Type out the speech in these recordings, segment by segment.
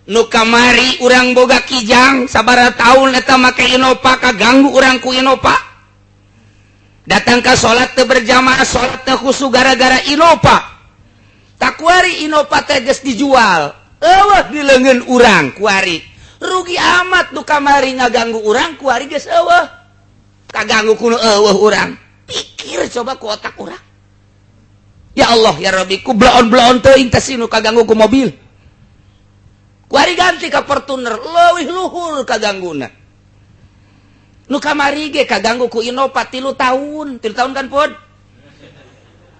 nu kamari urang boga kijang sabaraha taun eta make Innova kaganggu urang ku Innova datang ka salat teu berjamaah salat teu khusyuk gara-gara Innova tak kuari Innova teh geus dijual eueuh di leungeun urang kuari rugi amat nu kamari ngaganggu urang kuari geus eueuh kaganggu kuno eueuh urang pikir coba ku otak urang ya Allah ya Rabbi ku blaon-blaon teuing teh nu kaganggu ku mobil kuari ganti ka Fortuner leuwih luhur kagangguna nu kamari ge kaganggu ku Innova 3 tahun kan Pod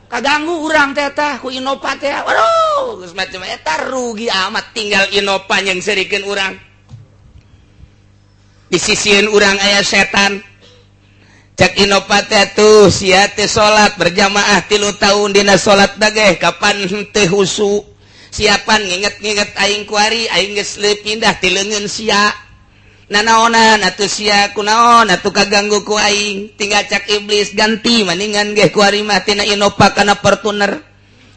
kaganggu urang teh tah ku Innova teh waduh geus macam eta rugi amat tinggal Innova nyengsirikeun urang disisieun urang aya setan cek Innova teh tuh sia teh salat berjamaah 3 tahun dina salat dageh kapan teu husu siapan nginget-nginget aing kuari aing geus pindah ti leungeun sia nanaonan atuh sia kunaon atuh kaganggu ku aing tinggal cak iblis ganti maningan ge kuari mah tina Innova kana Fortuner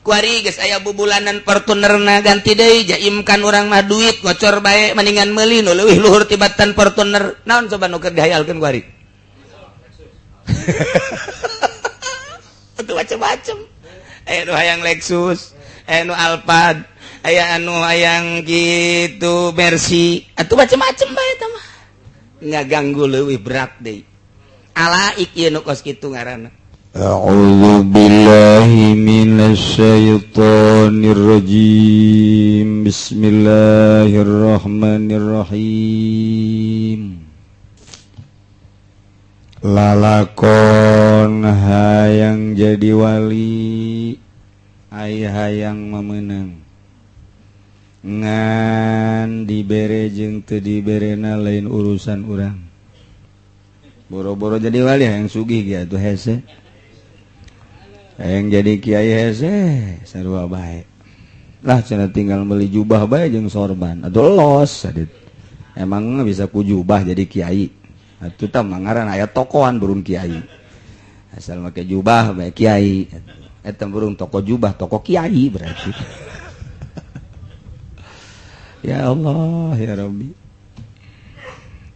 kuari geus aya bubulanan Fortunerna ganti deui jaimkan urang mah duit ngocor bae maningan meuli nu leuwih luhur tibatan Fortuner naon coba nu keur dihayalkeun kuari atuh macem-macem aya nu hayang Lexus aya nu Alphard aya anu hayang gitu Mercy atuh macem-macem bae eta mah ngaganggu leuwih berat deui alaik ieu nu kos kitu ngaranna A'udzu billahi minasy syaithanir rajim bismillahirrahmanirrahim lalakon hayang jadi wali ai hayang memenang ngan dibere jeung teu diberena lain urusan urang boro-boro jadi wali hayang sugih ge atuh hese hayang jadi kiai hese sarua bae lah cenah tinggal meuli jubah bae jeung sorban atuh los sadit emang bisa ku jubah jadi kiai atuh tah mangaran aya tokoan burung kiai asal make jubah bae kiai eta burung toko jubah toko kiai berarti ya Allah ya Rabbi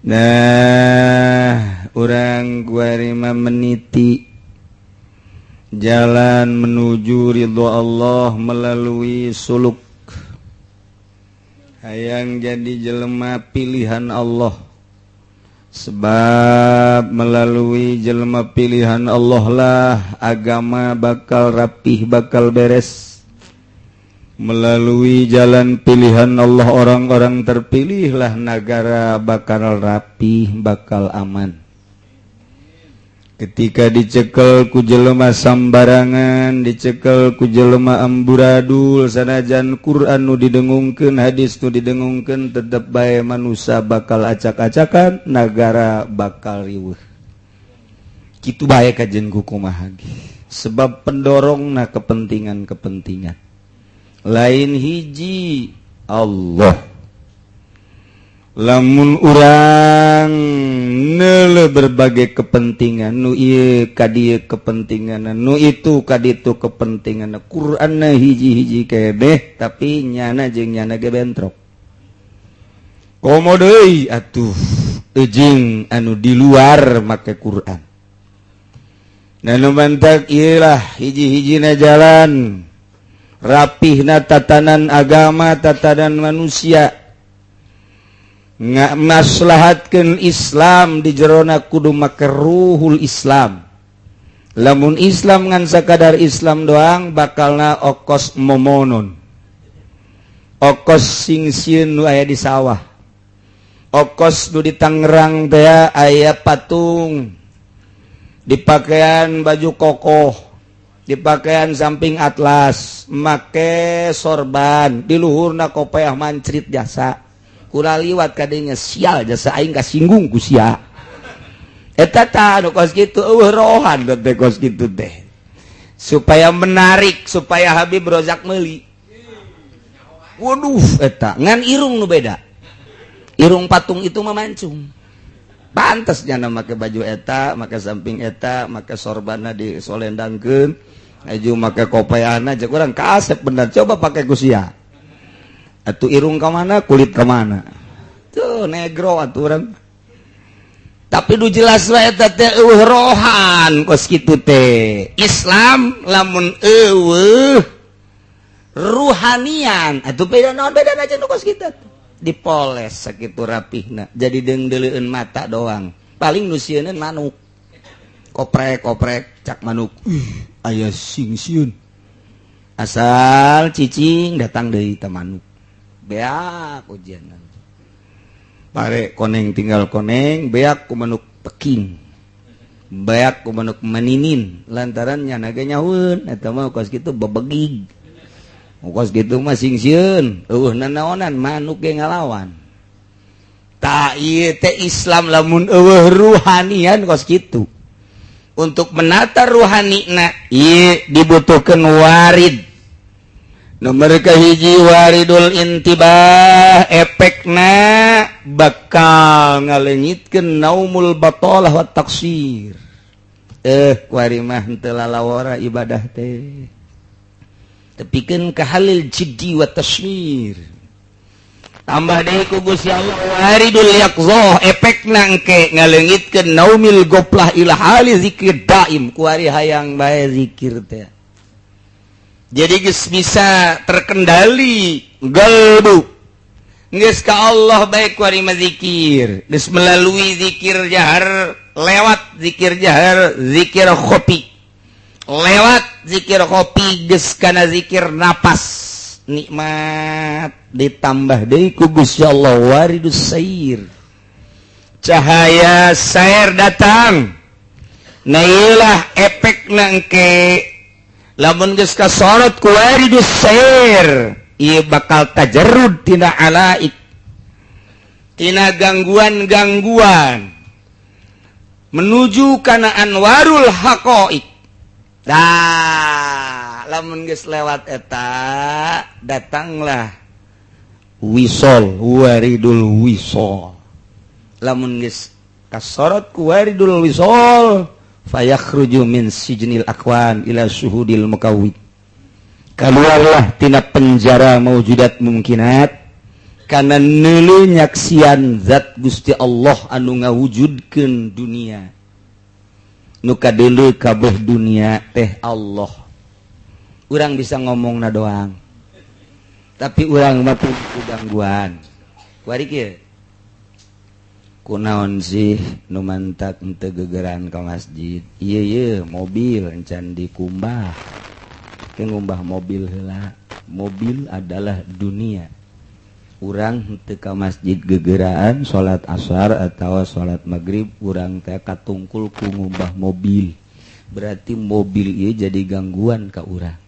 nah urang kuari mah meniti jalan menuju ridho Allah melalui suluk hayang jadi jelema pilihan Allah sebab melalui jelema pilihan Allah lah agama bakal rapih bakal beres melalui jalan pilihan Allah orang-orang terpilihlah negara bakal rapih bakal aman ketika dicekel ku jelema sambarangan dicekel ku jelema amburadul sanajan Quran nu didengungkeun hadis nu didengungkeun tetep bae manusia bakal acak-acakan negara bakal riweuh kitu bae kajen kumaha ge sebab pendorongna kepentingan-kepentingan lain hiji Allah lamun urang neule berbagai kepentingan nu ieu ka dieu kepentingan nu itu ka ditu kepentingan Qur'anna hiji-hiji kabeh tapi nyana jeung nyana ge bentrok komo deui atuh jeung anu di luar make Qur'an nanu mantak ieu lah hiji-hijina jalan rapihna tatanan agama tatanan manusia maslahatkeun Islam di jerona kudu make ruhul Islam lamun Islam ngan sakadar Islam doang bakalna okos momonon okos sing sieun nu aya di sawah okos nu di Tangerang teh aya patung di pakaian baju kokoh di pakaian samping atlas make sorban di luhurna kopiah mancrit jasa kula liwat kadinya sial jasa aing kasinggung ku sia eta tah nu kos kitu eueuh rohan teh kos kitu teh supaya menarik supaya Habib Rozak meuli waduh eta ngan irung nu beda irung patung itu mah mancung pantes nya make baju eta make samping eta make sorbanna disolendangkeun aju make kopiahna jeung urang kaasep bener coba pake ku sia atuh irung ke mana kulit ke mana tuh negro atuh urang tapi nu jelas wae teh rohan kos kitu teh Islam lamun ruhanian atuh beda naon beda aja nu kos kitu dipoles sakitu rapihna jadi deungdeuleun mata doang paling nu sieunneun manuk koprek cak manuk aya sing-sieun asal cicing datang deui teh manuk beak ujian pare koneng tinggal koneng beak ku manuk peking beak ku manuk maninin lantaran nyana ge nyaweun eta mah kos kitu bebegig kos kitu mah sing-sieun nanaonan manuk ge ngalawan ta ieu teh Islam lamun eueuh ruhanian kos kitu untuk menata ruhanina ieu dibutuhkeun warid nomor kahiji waridul intibah efekna bakal ngaleungitkeun naumul batalah wa taksir kuari mah henteu lalawara ibadah teh tepikeun ka halil jiddi wa tasmir tambah deui ku Gusti Allah waridul yaqzah efekna engke ngaleungitkeun naumil goplah ila hali zikir daim kuari hayang bae zikir teh jadi geus bisa terkendali galbu geus ka Allah baik kuari mazikir geus melalui zikir jahar lewat zikir jahar zikir khofi lewat zikir khofi geus kana zikir napas nikmat ditambah deui ku Gusti Allah waridus sair cahaya sair datang na ieulah efekna engke lamun geus kasorot ku waridus sair ieu bakal tajarrud tina alaik tina gangguan-gangguan menuju kana anwarul haqaiq lamun geus lewat eta datanglah wisol waridul wisol lamun geus kasorot ku waridul wisol fayakhruju min sijnil akwan ila syuhudil mukawwid keluarlah tina penjara maujudat mungkinat kana neuleuh nyaksian zat Gusti Allah anu ngawujudkeun dunia nu kadeuleu kabeh dunia teh Allah urang bisa ngomongna doang tapi urang mah punya gangguan kuari kieu kunaon sih nu mantak henteu gegeran ka masjid ieu mobil encan dikumbah ke ngumbah mobil heula mobil adalah dunia urang henteu ka masjid gegeraan salat asar atawa salat maghrib urang teh katungkul ku ngumbah mobil berarti mobil ieu jadi gangguan ka urang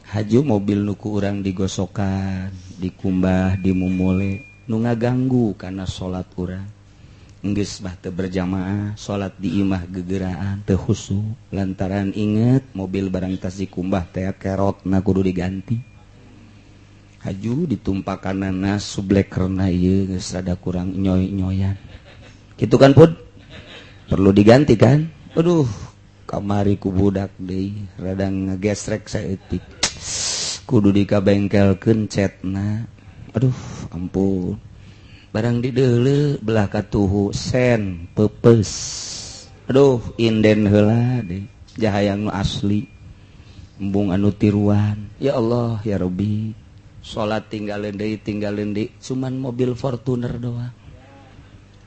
haju mobil nu ku urang digosokan dikumbah dimumule nu ngaganggu karena salat urang geus mah teu berjamaah salat di imah gegeraan teu khusyuk lantaran inget mobil barang tas dikumbah teh kerotna kudu diganti haju ditumpakanana sublekerna ieu geus rada kurang nyoy-nyoyan kitu kan Pud perlu diganti kan aduh kamari ku budak deui rada ngegesrek saeutik kudu dikabengkelkeun cetna aduh ampun barang dideuleu belah katuhu sen pepes aduh inden heula deui jahayang nu asli embung anu tiruan ya Allah ya Rabbi salat tinggalin deui cuman mobil Fortuner doang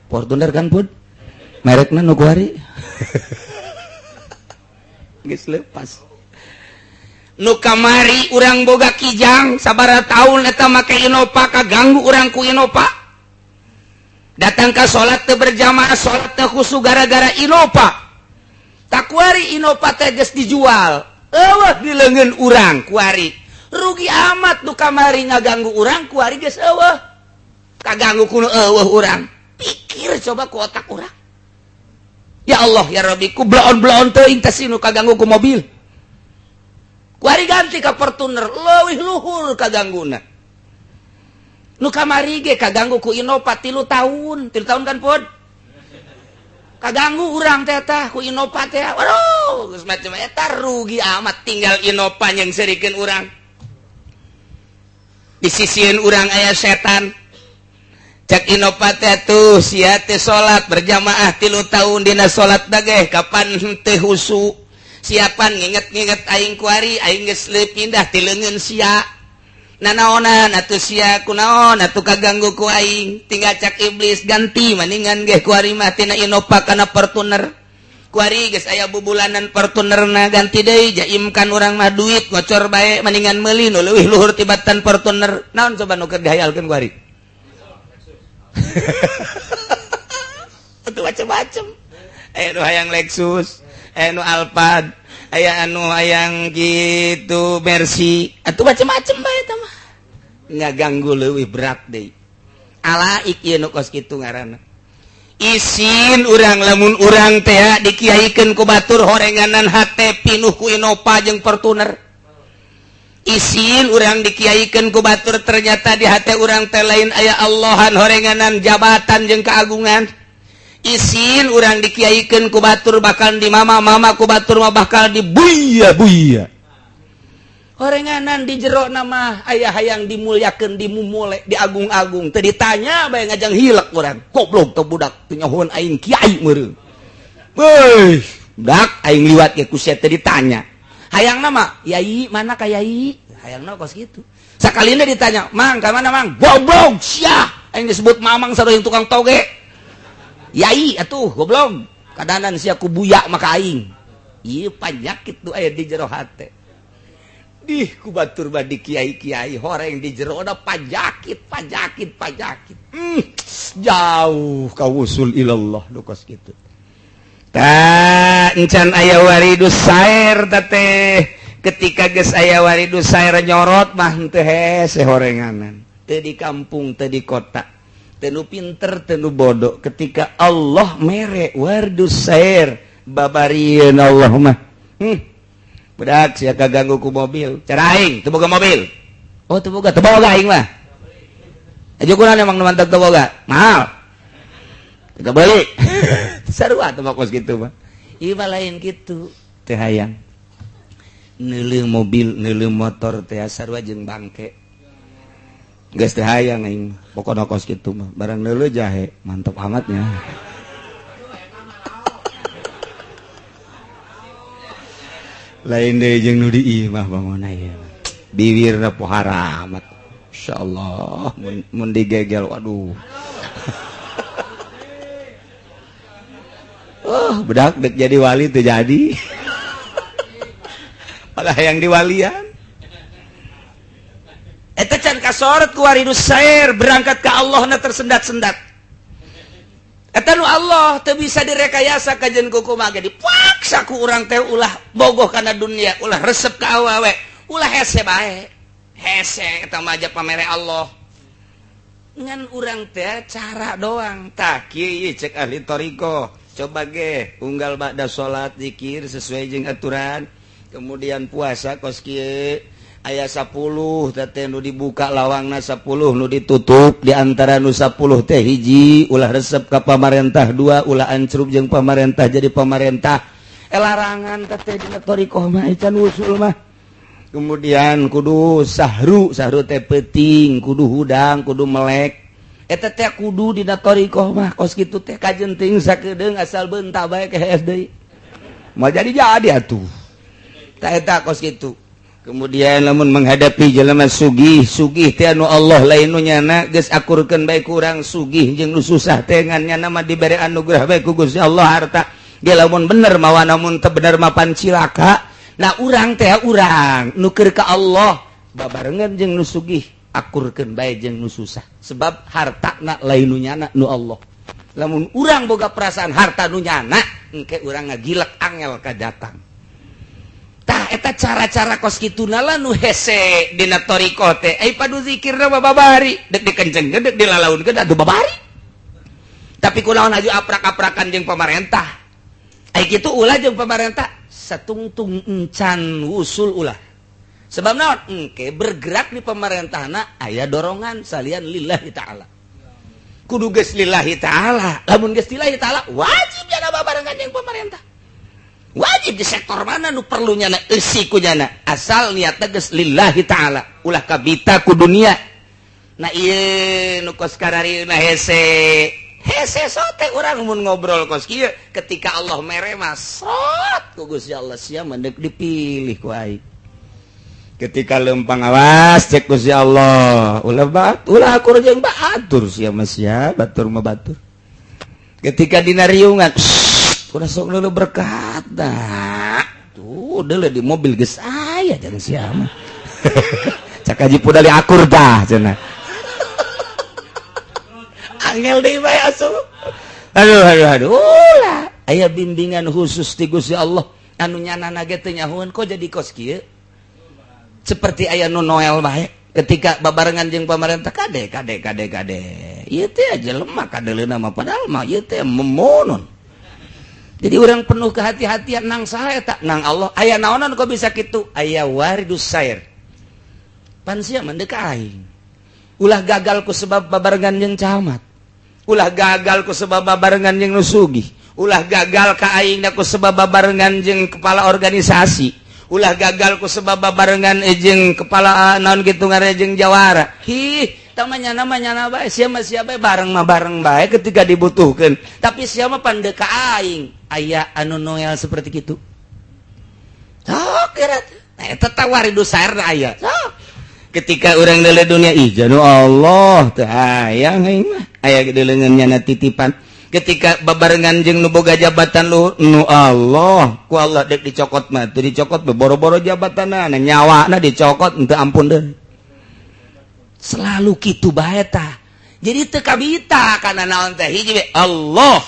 Fortuner kan Pud merekna nu kuari geus leupas nu kamari urang boga kijang sabaraha taun eta make Innova kaganggu urang ku Innova datang ka salat teu berjamaah salat teu khusyuk gara-gara Innova tak kuari Innova teh geus dijual eueuh di leungeun urang kuari rugi amat nu kamari ngaganggu urang kuari geus eueuh kaganggu ku eueuh urang pikir coba ku otak urang ya Allah ya Rabbi ku blaon-blaon teuing teh nu kaganggu ku mobil kuari ganti ka Fortuner leuwih luhur kagangguna nu kamari ge kaganggu ku Innova 3 tahun kan Pud kaganggu urang teh tah ku Innova teh waduh geus macam eta rugi amat tinggal Innova yang serikeun urang disisihin urang aya setan cak Inopa tuh sia teh salat berjamaah 3 tahun dina salat dageh kapan teu husu siapan nginget-nginget aing kuari aing geus pindah ti leungeun sia nanaonan atuh sia kunaon atuh kaganggu ku aing tinggal cak iblis ganti maningan ge kuari mah tina Inopa kana partuner kuari geus aya bubulanan partunerna ganti deui jaimkan urang mah duit ngocor bae maningan meuli nu leuwih luhur tibatan partuner naon coba nu keur dihayalkeun kuari itu macam-macam aya nu hayang Lexus aya nu Alphard aya anu hayang gitu Mercy atuh macam-macam bae eta mah ngaganggu leuwih berat deui alaik ieu nu kos kitu ngaranna isin urang lamun urang teh dikiaikeun ku batur horenganan hate pinuh ku Inopa jeung Fortuner isin urang dikiaikeun ku batur ternyata di hate urang teh lain aya Allahan horenganan jabatan jeung keagungan isin urang dikiaikeun ku batur bakal di mama ku batur mah bakal dibuya-buya horenganan di jero nama aya hayang dimulyakeun dimumule diagung-agung teu ditanya bae ngajang hilek urang goblok teu budak teu nyahoeun aing kiai meureun weuh dak aing liwat ge ku sia teu ditanya hayang nama yai mana ka yai hayangna kos kitu sakalina ditanya mang ka mana mang goblok sia aing disebut mamang sareng tukang toge yai atuh goblok kadanan sia ku buya maka aing ieu panyakit tu aya di jero hate dih ku batur badi kiai-kiai horeng di jero da panyakit jauh ka wusul ilallah nu kos kitu tah encan aya waridus sair teh ketika geus aya waridus sair nyorot mah teu hese horenganan teu di kampung teu di kota teu nu pinter teu nu bodoh ketika Allah mere waridus sair babarieun Allah mah budak sia kaganggu ku mobil cara aing teu boga mobil oh teu boga aing mah aja kurang emang nu mantap teu boga mahal teu beli sarua teu kos kitu mah ieu mah lain kitu teu hayang neuleuh mobil neuleuh motor teh sarua jeung bangke geus teu hayang aing pokona kos kitu mah barang neuleuh jahe mantap amatnya lain deh jeung nu di ieu mah bangona ieu bibirna pohara amat insyaallah mun digegel waduh oh budak dek jadi wali teu jadi malah yang diwalian eta can kasorot ku waridus sair berangkat ka Allah na tersendat-sendat eta nu Allah teu bisa direkayasa kajeun kumaha ge dipaksa ku urang teh ulah bogoh kana dunia ulah resep ka awewe ulah hese bae hese eta mah aja pamere Allah ngan urang teh cara doang tah kieu cek ahli toriko coba ge unggal ba'da salat zikir sesuai jeung aturan kemudian puasa kos kieu aya 10 teh nu dibuka lawangna 10 nu ditutup di antara nu 10 teh hiji ulah resep ka pamarentah 2 ulah ancrup jeung pamarentah jadi pamarentah larangan teh dina thariqah mah can usul mah kemudian kudu sahru teh penting kudu hudang kudu melek eta teh kudu dina thariqah mah kos kitu teh kajenting sakedeung asal beunta bae ke SD mau jadi atuh tah eta kos kitu. Kemudian lamun menghadapi jelema sugih teh anu Allah lain nu nyana geus akurkeun bae kurang sugih jeung nu susah teh ngan nyana mah dibere anugerah bae ku Gusti Allah harta ge lamun bener mawa namun teu bener mapan cilaka nah urang teh urang nu keur ka Allah babarengan jeung nu sugih akurkeun bae jeung nu susah sebab hartana lain nu nyana nu Allah lamun urang boga perasaan harta nu nyana engke urang ngagilek angel ka datang tah eta cara-cara kos kituna lah nu hese dina thariqah teh ai padu zikirna babari dek dikencengkeun dek dilalaunkeun atuh babari tapi kunaon aju aprak-aprakan jeung pamarentah ai kitu ulah jeung pamarentah satungtung encan usul ulah sebab naon engke bergerak di pamarentahna aya dorongan salian lillahi taala kudu geus lillahi taala lamun geus lillahi taala wajib nya babarengan jeung pamarentah wajib di sektor mana nu perlunya na eusi ku nyana asal niatna geus lillahi taala ulah kabita ku dunia nu kos kararina hese sote urang mun ngobrol kos kieu ketika Allah mere mas sot ku Gusti Allah sia mendek dipilih ku aing ketika lempang awas cek Gusti Allah ulah akur jeung batur sia mah sia batur mah batur ketika dina riungan udah sok leuleuk berkat dah tuh deuleu di mobil geus aya jeung sia mah cak haji pudali akur dah cenah angel deui bae asuh aduh ulah aya bimbingan khusus ti Gusti Allah anu nyanana ge teu nyahoeun kok jadi kos kieu seperti aya nu Noel bae ketika babarengan jeung pamarentah kade ieu teh aja lemah kadeleuna mah padahal mah ieu teh memonon jadi urang penuh kehati-hatian nang saha eta nang Allah aya naonan kok bisa kitu aya waridus sair pan sia mah deuk aing ulah gagal ku sebab babarengan jeung camat ulah gagal ku sebab babarengan jeung nu sugih ulah gagal ka aingna ku sebab babarengan jeung kepala organisasi ulah gagal ku sebab babarengan jeung kepala naon kitu ngare jeung jawara tamanya namanya bae sia mah sia bae bareng bae ketika dibutuhkeun tapi sia mah pandeu ka aing aya anu Noel seperti kitu sok kira eta teh waridus sair aya sok ketika orang dalam dunia ijanu Allah teu hayang aing mah aya deuleugeunnya titipan ketika babarengan jeung nu boga jabatan luhur nu Allah ku Allah dek dicokot mah teu dicokot boro-boro jabatanna nyawana dicokot henteu ampun deui selalu kitu bae tah jadi teu kabita kana naon teh hiji Allah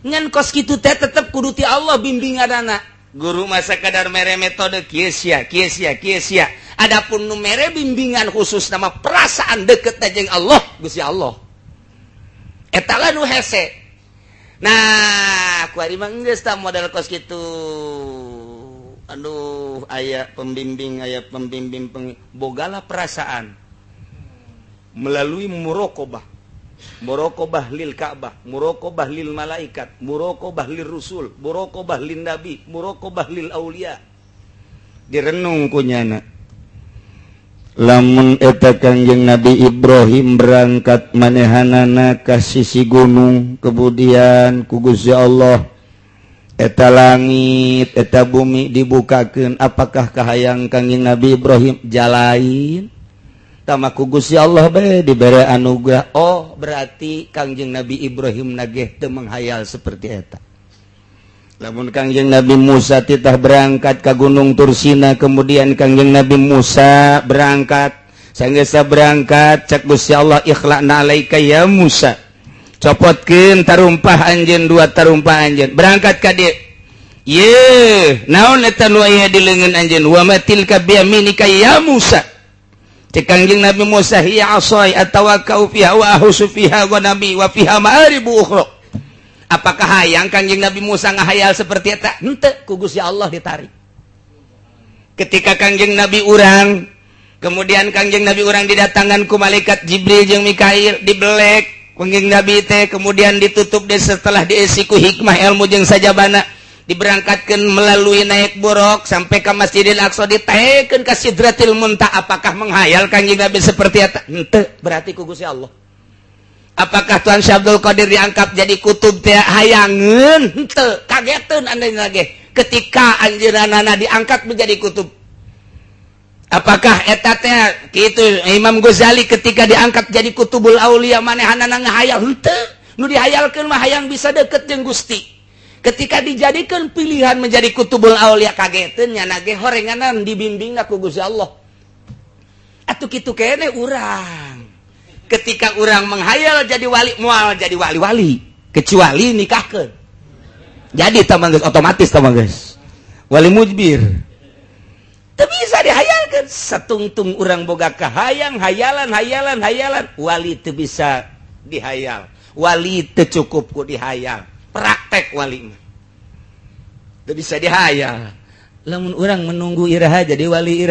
ngan kos kitu teh tetep kudu ti Allah bimbinganana guru mah sakadar mere metode kieu sia adapun nu mere bimbingan khusus nama perasaan deket jeung Allah Gusti Allah eta lah nu hese nah kuari mah geus tah modal kos kitu aduh aya pembimbing bogalah perasaan melalui muraqabah lil Ka'bah, muraqabah lil malaikat, muraqabah lil rusul, muraqabah lin nabi, muraqabah lil aulia. Direnung kunyana. Lamun eta Kangjeng Nabi Ibrahim berangkat manehanana ka sisi gunung, kemudian ku Gusti Allah eta langit, eta bumi dibukakeun, apakah kahayang Kangjeng Nabi Ibrahim jalain? Tamaku Gusti Allah bae dibere anugerah. Oh, berarti Kangjeng Nabi Ibrahim nageh teu menghayal seperti eta. Lamun Kangjeng Nabi Musa titah berangkat ke Gunung Tursina, kemudian Kangjeng Nabi Musa berangkat, sanggeus berangkat cek Gusti Allah ikhlaqna alaika ya Musa. Copotkeun tarumpah anjeun dua tarumpah anjeun. Berangkat ka dieu. Ye, naon eta nu aya di leungeun anjeun? Wa matilka bi yaminika ya Musa. Kangjeng Nabi Musa hiya asai atawakkau fiha wa ahusu fiha wa nabi wa fiha ma'aribu ukhra. Apakah hayang Kangjeng Nabi Musa ngahayal seperti eta? Henteu, ku Gusti Allah ditarik. Ketika Kangjeng Nabi urang, kemudian Kangjeng Nabi urang didatangan ku malaikat Jibril jeung Mikail dibelek Kangjeng Nabi teh kemudian ditutup deh setelah diisi ku hikmah ilmu jeung sajabana diberangkatkan melalui naik buruk sampai ke Masjidil Aqsa ditaekeun ka Sidratil Muntaha. Apakah menghayal Kangjeng Nabi seperti eta? Henteu, berarti ku Gusti Allah. Apakah Tuan Syekh Abdul Qadir diangkat jadi kutub teh hayangeun? Henteu, kageteun anjeunna ge ketika anjeunna diangkat menjadi kutub. Apakah eta teh kitu Imam Ghazali ketika diangkat jadi kutubul aulia manehanana ngahayal? Henteu, nu dihayalkeun mah hayang bisa deket jeung Gusti. Ketika dijadikan pilihan menjadi kutubul aulia kageteun nya nage horenganan dibimbingna ku Gusti Allah. Atuh kitu kene urang. Ketika urang menghayal jadi wali moal jadi wali-wali kecuali nikahkeun. Jadi tamang geus otomatis tamang geus. Wali mujbir. Teu bisa dihayalkeun satungtung urang boga kahayang hayalan wali teu bisa dihayal. Wali teu cukup ku dihayal. Praktek wali mah teu bisa dihayal. Lamun urang menunggu iraha jadi wali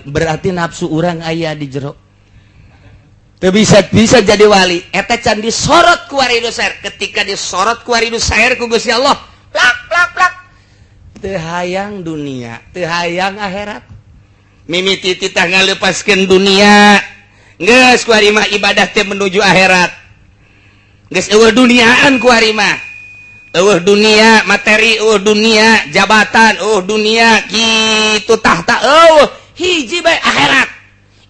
berarti nafsu urang aya di jero teu bisa jadi wali. Eta can disorot ku waridus sair. Ketika disorot ku waridus sair ku Gusti Allah plak teu hayang dunia teu hayang akhirat. Mimiti titah ngaleupaskeun dunia geus ku ari mah ibadah teh menuju akhirat geus eueuh duniaan ku ari mah eueuh dunia materi eueuh dunia jabatan eueuh dunia kitu tahta eueuh hiji bae akhirat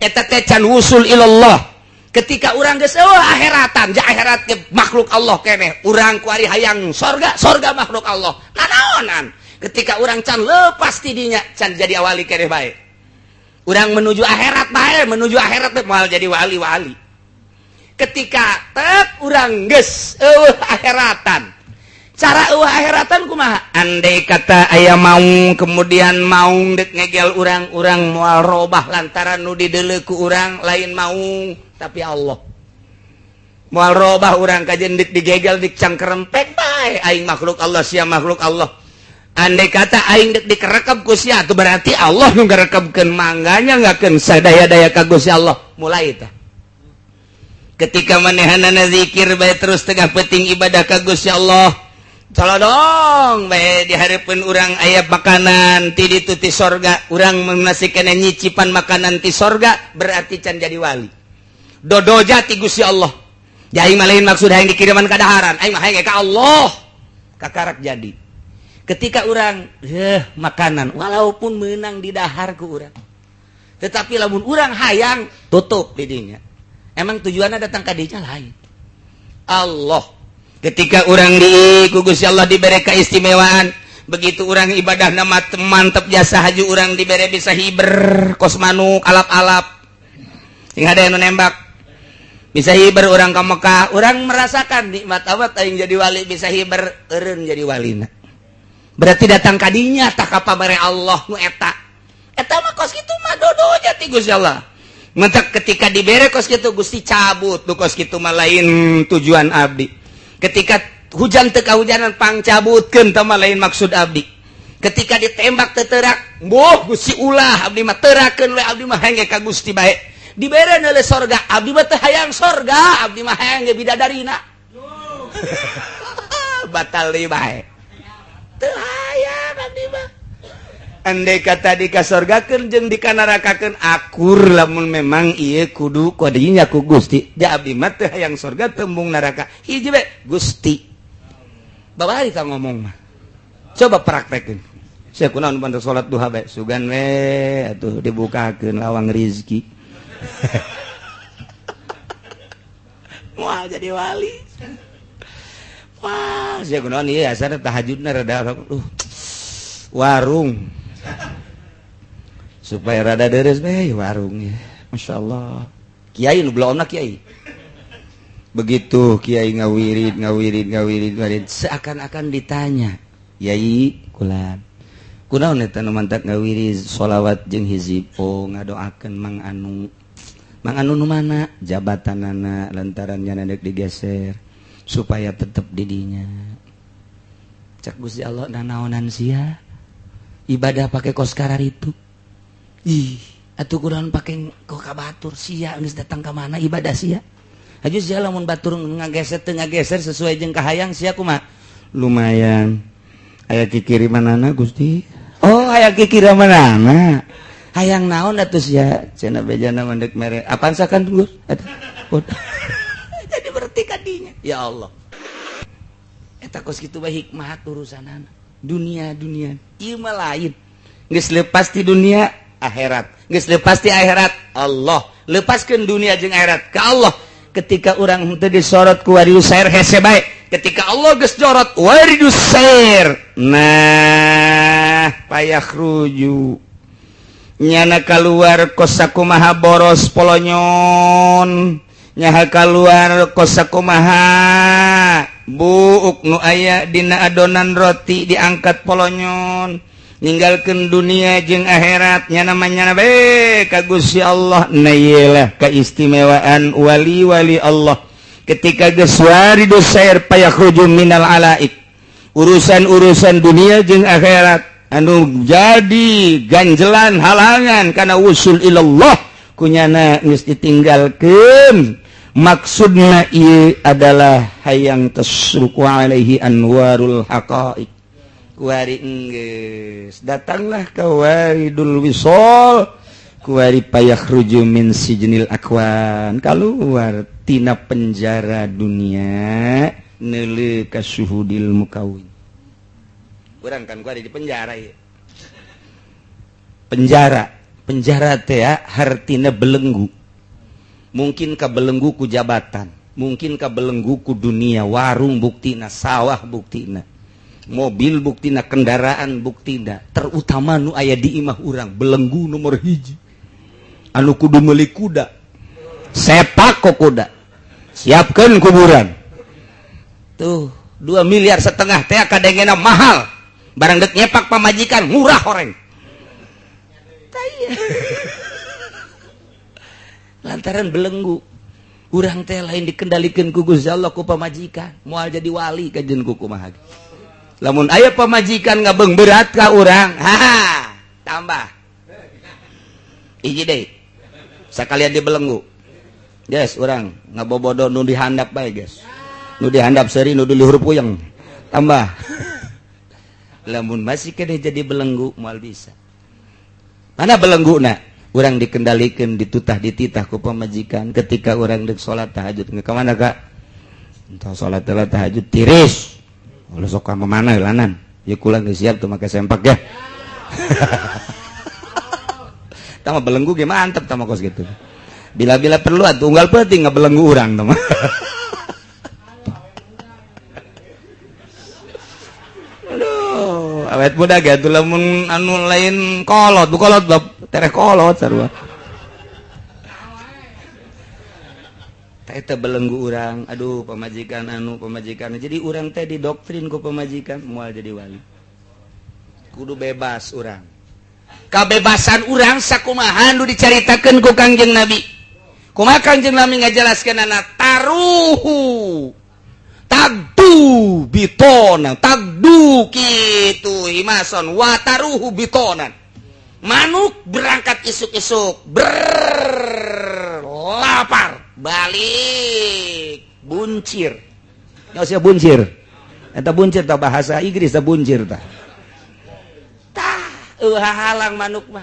eta teh can wusul ilallah ketika urang geus eueuh akhiratan ja akhirat ke makhluk Allah keneh urang ku ari hayang sorga makhluk Allah nanaonan ketika urang can lepas ti dinya can jadi wali keneh bae urang menuju akhirat bae menuju akhirat teh moal jadi wali ketika tep urang geus eueuh akhiratan cara eueuh akhiratan kumaha andai kata aya maung kemudian maung dek ngegel urang-urang moal robah lantaran nu dideuleu ku urang lain maung tapi Allah moal robah urang kajen dik digegel dik cangkerempek bae aing makhluk Allah sia makhluk Allah andai kata aing dek dikerekep ku sia itu berarti Allah nu ngarekepkeun mangganya ngakeun sadaya-daya ka Gusti Allah mulai tah ketika manehanana zikir bae terus tengah penting ibadah ka Gusti Allah colodong bae di hareupeun urang aya makanan ti ditu ti sorga urang menasikeun nyicipan makanan ti sorga berarti can jadi wali dodoja ti Gusti Allah jadi mah lain maksud hayang dikiriman ka daharan aing mah hayang ka Allah kakarak jadi ketika urang makanan walaupun menang di dahar ku urang tetapi lamun urang hayang tutup di dinya emang tujuannya datang ka dinya lain Allah ketika urang di ku Gusti Allah dibere keistimewaan begitu urang ibadah nama mantep jasa haji urang dibere bisa hiber kos manuk alap-alap sing ada yang nembak bisa hiber urang ka Mekah urang merasakan nikmat awat aing jadi wali bisa hiber eureun jadi walina berarti datang kadinya tak apa bare Allah nu eta mah kos kitu mah dodonya ti Gusti Allah mentak ketika dibere kos kitu Gusti cabut tu kos kitu mah lain tujuan abdi ketika hujan teu kahujanan pang cabutkeun tah mah lain maksud abdi ketika ditembak teu teurak mbuh Gusti ulah abdi mah teurakeun we abdi mah hayang ka Gusti bae dibere neule sorga abdi mah teu hayang sorga abdi mah hayang ge bidadarina batal deui bae teu hayang abdi mah andai kata dikasorgakeun jeung dikanarakakeun akur lamun memang ieu kudu kodinya ku Gusti da abdi mah teu hayang sorga tembung neraka hiji bae Gusti babari ta ngomong mah coba praktekeun sia kunaon bantu salat duha bae sugan we atuh dibukakeun lawang rezeki moal jadi wali wah sia kunaon ieu asana tahajudna rada warung supaya rada deres bae warung ya Masya Allah kiai nu belomna kiai begitu kiai ngawirid seakan-akan ditanya yai kulan kunaon eta nu mantak ngawirid sholawat jeung hizib ngadoakeun mang anu nu mana jabatanana lantaran nya neuk digeser supaya tetep di dinya cak Gusti Allah nanaonan sia ibadah pakai kos karar itu atuh kunaon pakai kok kabatur sia geus datang ka mana ibadah sia aju sia lamun batur ngageser sesuai jeung kahayang sia kumaha lumayan aya kikirimanana Gusti oh aya kikirimanana hayang naon atuh sia cenah bejana mandek mere apaan sakan Gus jadi berarti kadinya ya Allah eta kos kitu bae hikmah urusanana dunia ieu mah lain geus lepas ti dunia akhirat geus lepas ti akhirat Allah lepaskeun dunia jeung akhirat ka Allah ketika urang teu disorot ku waridus sair hese bae ketika Allah geus jorot waridus sair nah payakhruju nyana kaluar kosakumaha boros polonyon nyaha kaluar kosakumaha buuk nu aya dina adonan roti diangkat polonyon ninggalkeun dunia jeung akhirat nya namanya bae ka Gusti Allah na ieulah kaistimewaan wali-wali Allah ketika geus waridus sair payakhruju minal alaik urusan-urusan dunia jeung akhirat anu jadi ganjelan halangan kana wusul ilallah kunyana geus ditinggalkeun maksudna ieu adalah hayang tasruku alaihi anwarul haqaiq kuari enggeus datanglah ka waridul wisol kuari payakhruju min sijnil akwan, keluar tina penjara dunia neuleuh ka syuhudil mukawin. Urang kan kuari di penjara ya. Penjara teh hartina belenggu. Mungkin ka belenggu ku jabatan, mungkin ka belenggu ku dunia, warung buktina, sawah buktina, mobil buktina, kendaraan buktina, terutama nu aya di imah urang belenggu nomor hiji anu kudu meuli kuda, sepak kok kuda, siapkan kuburan tuh 2,5 miliar teh kadengena mahal, barang dek nyepak pamajikan murah horeng lantaran belenggu. Urang teh lain dikendalikan ku Gusti Allah ku pamajikan, moal jadi wali kajen ku kumaha. Lamun aya pamajikan ngabeng berat ka urang, tambah hiji deui sakalian dibelenggu. Guys, urang ngabobodo nu dihandap bae, guys. Nu dihandap seuri nu di luhur puyeng. Tambah. Lamun masih kene jadi belenggu moal bisa. Mana belengguna? Urang dikendalikan, ditutah dititah ku pamajikan ketika urang deuk salat tahajud. Ke mana, Kak? Entah salat tahajud tiris. Ulah sok ka mana lanan. Ya kula geus siap tuh make sempak ya. Tama belenggu ge mantep tama kos gitu. Bila-bila perlu atuh unggal penting ngabelenggu urang tama. Aduh, awet muda ge atuh lamun anu lain kolot, bu kolot tereh kolot sarua. Eta belenggu urang, aduh pamajikan anu pamajikan. Jadi urang teh didoktrin ku pamajikan moal jadi wali. Kudu bebas urang. Kabebasan urang sakumaha nu dicaritakeun ku Kangjeng Nabi. Kumaha Kangjeng Nabi ngajelaskeunana taruhu tagdu bitonan tagdu kitu himason wa taruhu bitonan. Manuk berangkat isuk-isuk lapar balik buncir. Nya buncir. Eta buncir ta bahasa Inggris ta buncir ta. Halang manuk mah.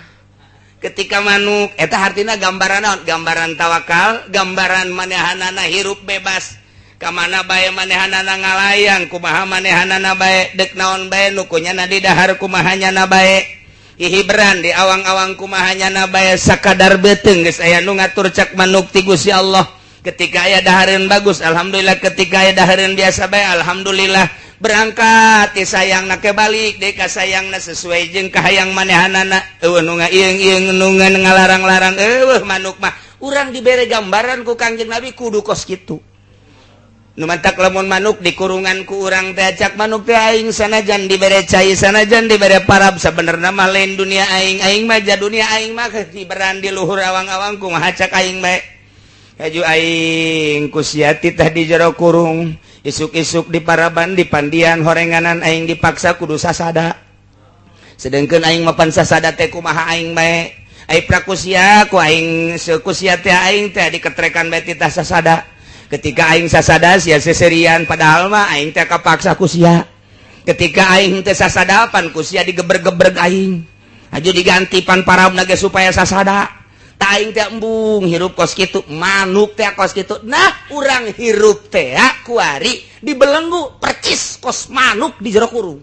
Ketika manuk eta artina gambaran naon? Gambaran tawakal, gambaran manehanana hirup bebas. Ka mana bae manehanana ngalayang, kumaha manehanana bae deuk naon bae nu kunyana di dahar kumaha nyana bae. Ihibran di awang-awang kumaha nyana bae sakadar beuteung geus aya nu ngatur cak manuk ti Gusti Allah. Ketika aya dahareun bagus alhamdulillah, ketika aya dahareun biasa bae alhamdulillah. Berangkat ti sayangna ke balik deui ka sayangna sesuai jeung kahayang manehanana. Eueuh nu ngaieung-ieung nu ngalarang-larang eueuh manuk mah urang dibere gambaran ku Kangjeng Nabi kudu kos kitu. Nu mantak lamun manuk dikurungan ku urang teh cak manuk teh aing sanajan dibere cai sanajan dibere parab sabenerna mah lain dunia aing mah ja dunia aing mah diberan di luhur awang-awang kumaha cak aing bae. Kaju aing kusiati tah di jero kurung. Isuk-isuk di paraban di pandian horenganan aing dipaksa kudu sasada. Sedengkeun aing mapan sasada teh kumaha aing bae. Ai prakusia ku aing sekusia teh aing teh diketrekan bae titah sasada. Ketika aing sasada sia seserian padahal mah aing teh kapaksa kusia. Ketika aing teh sasadapan kusia digeber-geber aing. Aju diganti pan parabna ge supaya sasada. Aing teh embung hirup kos kitu, manuk teh kos kitu. Nah, urang hirup teh kuari dibelenggu percis kos manuk di jero kurung.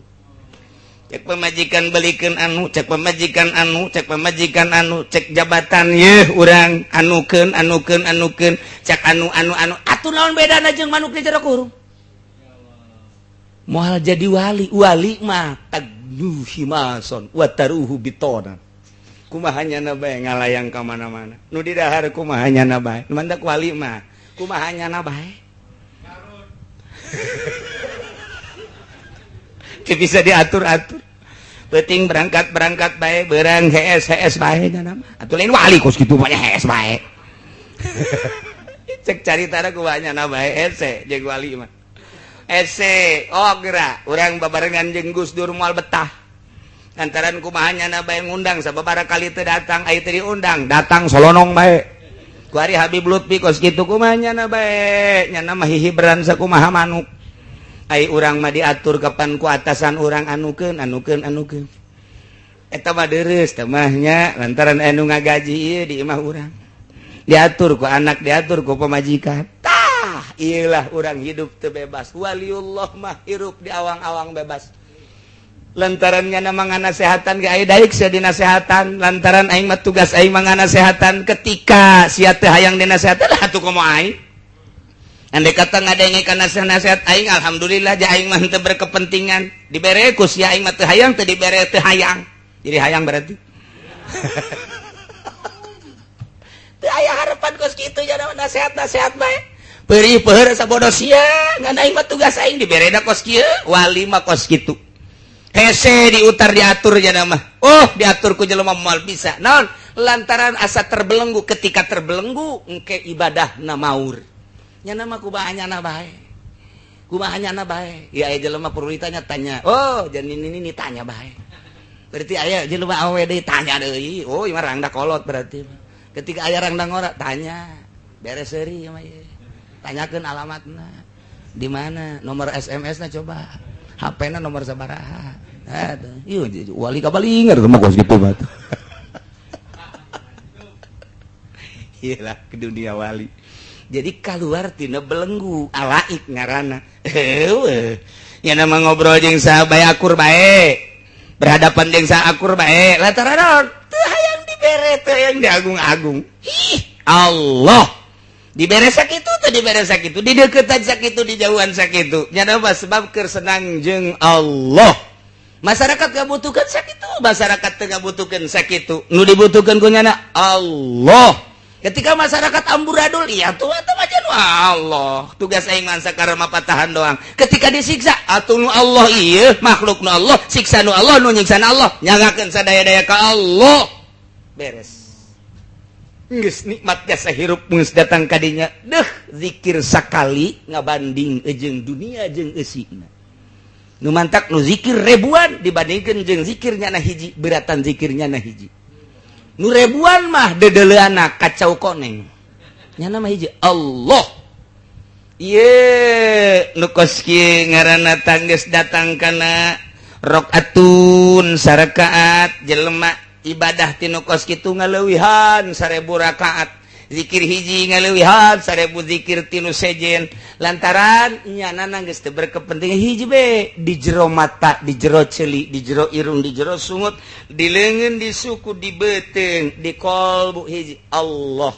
Cek pemajikan belikeun anu, cek pemajikan anu, cek pemajikan anu, cek jabatan yeuh urang anukeun, cek anu. Atuh naon bedana jeung manuk di jero kurung? Moal jadi wali mah tagdu himason wa taruhu bitonan. Kumahanya nabae ngalayang ka mana-mana. Nu di dahar kumahanya nabae. Nu mandak wali mah kumahanya nabae. Teu bisa diatur-atur. Penting berangkat bae, beurang hees bae nya nama. Atuh lain wali kos kitu mah hees bae. Cek caritana kumahanya nabae hese jeung wali mah. Hese ogra urang babarengan jeung Gus Dur moal betah. Lantaran kumahanya na bae ngundang sababaraha kali teu datang ai teu diundang datang solonong bae ku ari Habib Lutfi kos kitu kumahanya na bae nya mah hihibran sakumaha manuk ai urang mah diatur kapan ku atasan urang anukeun eta mah deres temahnya lantaran anu ngagaji di imah urang diatur ku anak diatur ku pemajikan tah iyalah urang hidup teu bebas waliullah mah hirup di awang-awang bebas lantarannya nama nganasehatan ge aya daek sia dinasehatan lantaran aing mah tugas aing mah nganasehatan ketika sia teu hayang dinasehatan lah atuh kumaha aing andai kata ngadenge kana nasihat aing alhamdulillah ja aing mah teu berkepentingan dibere ku sia aing mah teu hayang teu dibere teu hayang jadi hayang berarti teu aya harapan kos kitu nya nasihat-nasihat bae peurih peueur sabodo sia ngan aing mah tugas aing dibereda kos kieu wali mah kos kitu hese diutar diatur nya mah oh diatur ku jelema moal bisa naon lantaran asa terbelenggu ketika terbelenggu engke ibadahna maur nya nama kubahanyana bae kubahanyana bae ya aya jelema perlu ditanya tanya oh jan ini tanya bae berarti aya jelema awe deui tanya deui oh ieu mah rangda kolot berarti ketika aya rangda ngora tanya beres seuri mah ieu tanyakeun alamatna di mana nomor SMS-na coba HP-na nomor sabaraha aduh ieu wali kabalingar mah kos kitu mah iyalah ke dunia wali jadi keluar tina belenggu alaik ngaranna heueuh nya nama ngobrol jeung sahabat akur bae berhadapan jeung akur bae lantaran teu hayang dibere teu hayang diagung-agung ih Allah dibere sakitu teu dibere sakitu di deuketan sakitu di jauhan sakitu nya nama sebab keur senang jeung Allah masyarakat ngabutuhkeun sakitu masyarakat teu ngabutuhkeun sakitu nu dibutuhkeun ku nyana Allah ketika masyarakat amburadul iya tuh eta mah Allah tugas aing mah sakara mapatahan doang ketika disiksa atuh nu Allah ieu makhluk nu Allah siksa nu Allah nu nyiksa Allah nyagakeun sadaya-daya ka Allah beres geus nikmat jasa hirup geus datang ka dinya deuh zikir sakali ngabanding jeung dunia jeung eusina nu mantak nu zikir ribuan dibandingkeun jeung zikirnya na hiji beratan zikirnya na hiji nu ribuan mah dedeleana kacau koneng nya nama hiji Allah ieu nu kos kieu ngaranna tanggeus datang kana rakaatun sarakaat jelema ibadah ti nu kos kitu ngaleuwihan 1000 rakaat zikir hiji ngaleuwihan 1000 zikir ti nu sejen lantaran nyanana geus teu berkepentingan hiji be di jero mata di jero ceuli di jero irung di jero sungut di leungeun di suku di beuteung di kolbu hiji Allah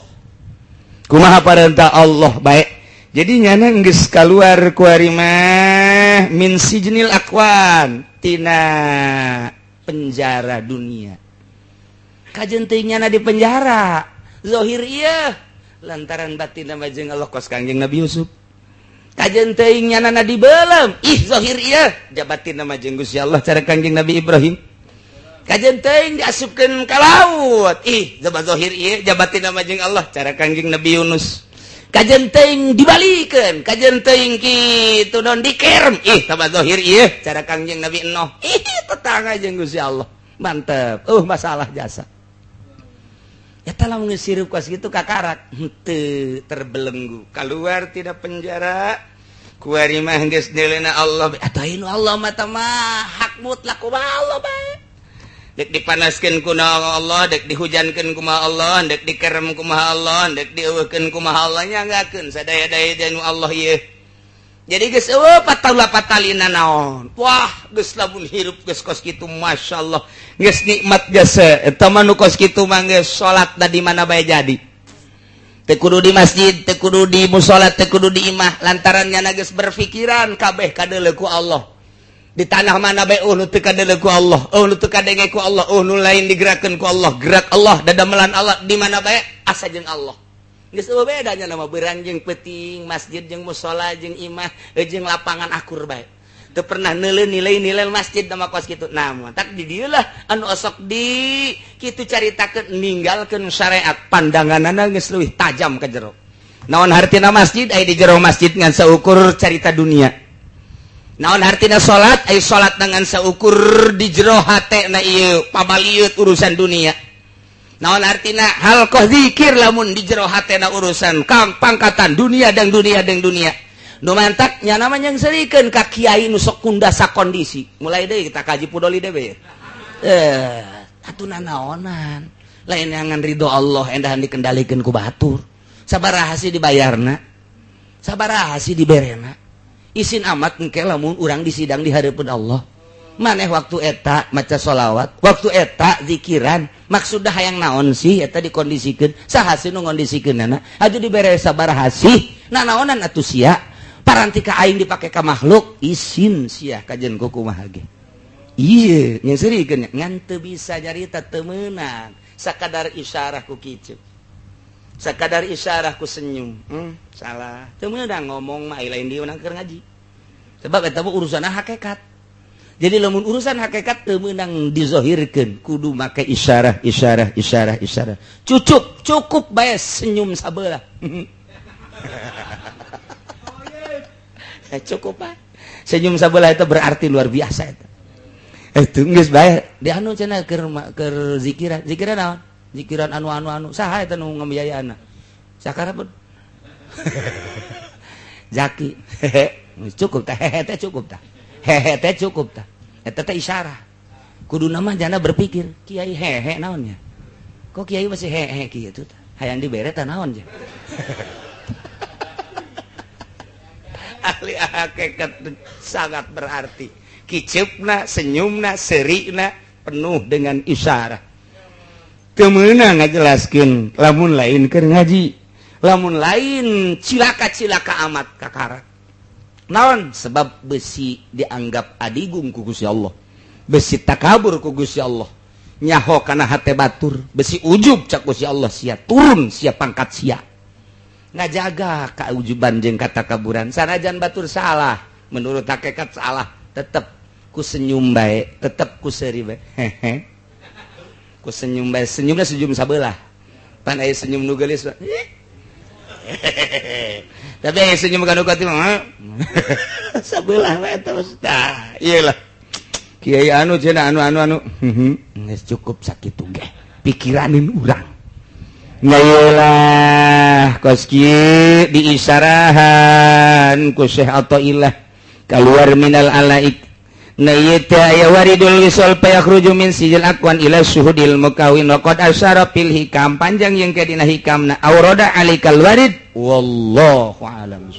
kumaha parentah Allah bae jadi nyana geus kaluar ku ari mah min sijnil akwan tina penjara dunia kajeun teuing nyana di penjara zahir iya lantaran batin nama jeung Allah kos Kangjeng Nabi Yusuf kajeun teuing nyanana dibeulem ih zahir iya jabatin nama jeung Gusti Allah cara Kangjeng Nabi Ibrahim kajeun teuing diasupkeun ka laut ih zahir iya jabatin nama jeung Allah cara Kangjeng Nabi Yunus kajeun teuing dibalikeun kajeun teuing kitu non dikerem ih zahir iya cara Kangjeng Nabi Nuh ih tetangga jeung Gusti Allah mantep masalah jasa eta lamun geus hirup kos kitu kakarak henteu terbelenggu keluar tina penjara ku ari mah geus deulena Allah atuh anu Allah mah tah mah hak mutlak kumaha Allah bae dek dipanaskeun ku Allah dek dihujankeun kumaha Allah dek dikerem kumaha Allah dek dieuweukeun kumaha Allah nyanggakeun sadaya-daya anu Allah ieu jadi geus patalina naon wah geus lamun hirup geus kos kitu masyaallah geus nikmat jasa eta mah nu kos kitu mah geus salatna di mana bae jadi teu kudu di masjid teu kudu di musala teu kudu di imah lantaran nya geus berpikiran kabeh kadeuleu ku Allah di tanah mana bae nu teu kadeuleu ku Allah nu teu kadenge ku Allah nu lain digerakkeun ku Allah gerak Allah dadamelan Allah di mana bae asa jeung Allah geus bedanya nama beurang jeung peuting masjid jeung musala jeung imah jeung lapangan akur bae teu pernah neuleun nilai-nilai masjid nama kos kitu nah tak di dieu lah anu osok di kitu caritakeun ninggalkeun syariat pandanganna geus leuwih tajam ka jero naon hartina masjid aya di jero masjid ngan saukur carita dunia naon hartina salat aya salat dengan saukur di jero hatena ieu pabaliut urusan dunia naon artina halqah zikir lamun di jero hatena urusan kang pangkatan dunia dan dunia nu mantak nya namanya ngeserikeun ka kiai nu sok kundasa kondisi mulai deui kita kaji pudoli deui atuh nanaonan lain yang ridho Allah endahan dikendalikan ku batur sabaraha sih dibayarna sabaraha sih diberena isin amat engke lamun urang disidang di hadapan Allah maneh waktu eta maca sholawat waktu eta zikiran maksudnya hayang naon sih eta dikondisikeun saha sih nu ngondisikeunana atuh dibere sabaraha sih nanaonan atuh sia paranti ka aing dipake ka makhluk isin sia kajen kumaha ge ieu nya serikeun ngan teu bisa nyarita teu meunang sakadar isyarah ku kicu sakadar isyarah ku senyum salah teu meunang ngomong mah lain dieu menang keur ngaji sebab eta mah urusan hakikat. Jadi lamun urusan hakikat teu meunang dizohirkeun kudu make isyarah cukup bae senyum sabelah cukup bae senyum sabelah itu berarti luar biasa eta itu geus bae di anu cenah keur zikiran naon zikiran anu saha eta nu ngamiyayaanna sakarapeun Zaki cukup tah teh cukup tah hehe teh cukup tah eta teh isyarah kudu nama jana berpikir kiai hehe naonnya kok kiai masih hehe kieu tah hayang dibere tah naon je ahli hakikat sangat berarti kicupna senyumna serina penuh dengan isyarah teu meunang ngajelaskeun lamun lain keur ngaji lamun lain cilaka amat kakara naon sebab besi dianggap adigung ku Gusti Allah besi takabur ku Gusti Allah nyaho kana hate batur besi ujub cak Gusti Allah sia turun sia pangkat sia ngajaga kaujuban jeung katakaburan sanajan batur salah menurut hakikat salah tetep ku senyum bae tetep ku seuri bae hehe ku senyum bae senyumna senyum sabelah pan aya senyum nu geulis tapi senyum kanu kati mah sabelah we eta ustaz iyalah kiai anu cenah anu geus cukup sakitu ge pikiranin urang ngayelah koski diisyarahan ku Syekh Athaillah keluar minal alaik nayita ya waridul wisal payakhruju min sijil aqwan ila syuhudil mukawin wa qad asyara fil hikam panjang yang kadina hikamna aurada alikal warid wallahu a'lam.